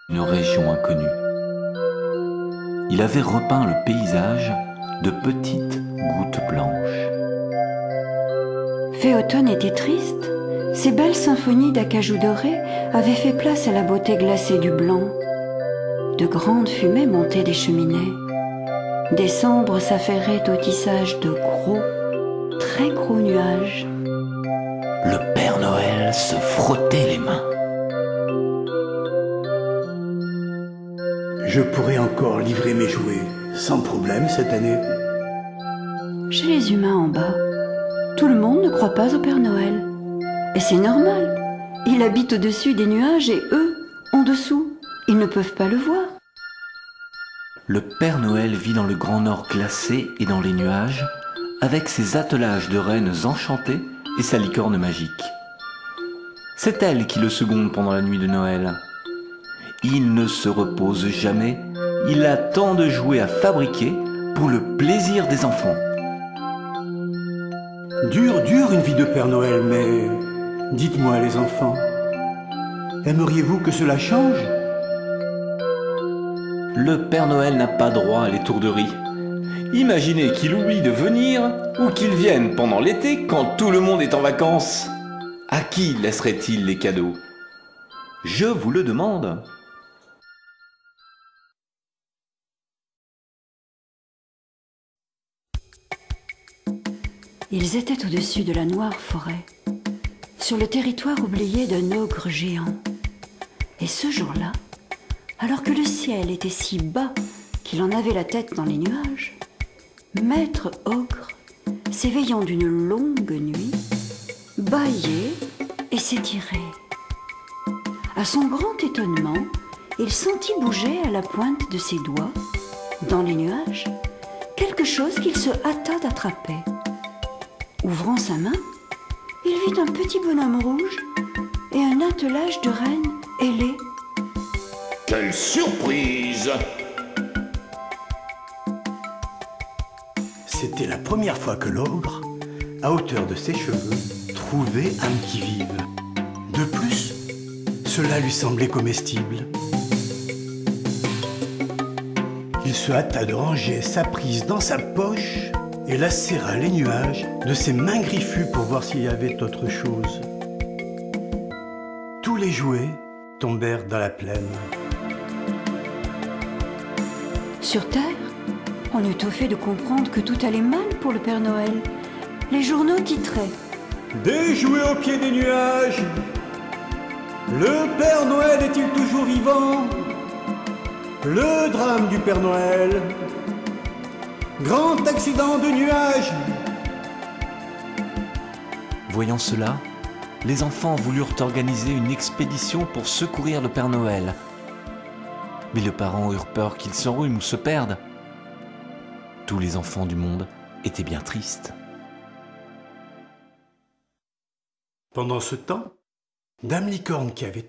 une région inconnue. Il avait repeint le paysage de petites gouttes blanches. Phéotone était triste. Ces belles symphonies d'acajou doré avaient fait place à la beauté glacée du blanc. De grandes fumées montaient des cheminées. Décembre s'affairait au tissage de gros, très gros nuages. Le Père Noël se frottait les mains. Je pourrais encore livrer mes jouets sans problème cette année. Chez les humains en bas, tout le monde ne croit pas au Père Noël. Et c'est normal. Il habite au-dessus des nuages et eux, en dessous, ils ne peuvent pas le voir. Le Père Noël vit dans le grand nord glacé et dans les nuages, avec ses attelages de reines enchantées et sa licorne magique. C'est elle qui le seconde pendant la nuit de Noël. Il ne se repose jamais, il a tant de jouets à fabriquer pour le plaisir des enfants. Dure une vie de Père Noël, mais dites-moi les enfants, aimeriez-vous que cela change? Le Père Noël n'a pas droit à l'étourderie. Imaginez qu'il oublie de venir ou qu'il vienne pendant l'été quand tout le monde est en vacances. À qui laisserait-il les cadeaux? Je vous le demande. Ils étaient au-dessus de la noire forêt, sur le territoire oublié d'un ogre géant. Et ce jour-là, alors que le ciel était si bas qu'il en avait la tête dans les nuages, Maître Ogre, s'éveillant d'une longue nuit, bâillait et s'étirait. À son grand étonnement, il sentit bouger à la pointe de ses doigts, dans les nuages, quelque chose qu'il se hâta d'attraper. Ouvrant sa main, il vit un petit bonhomme rouge et un attelage de rennes ailées. Quelle surprise! C'était la première fois que l'ogre, à hauteur de ses cheveux, trouvait un qui-vive. De plus, cela lui semblait comestible. Il se hâta de ranger sa prise dans sa poche et la serra les nuages de ses mains griffues pour voir s'il y avait autre chose. Tous les jouets tombèrent dans la plaine. Sur Terre, on eut au fait de comprendre que tout allait mal pour le Père Noël. Les journaux titraient « Des jouets au pied des nuages. Le Père Noël est-il toujours vivant? Le drame du Père Noël. Grand accident de nuages. » Voyant cela, les enfants voulurent organiser une expédition pour secourir le Père Noël. Mais les parents eurent peur qu'il s'enrhume ou se perde. Tous les enfants du monde étaient bien tristes. Pendant ce temps, Dame Licorne, qui avait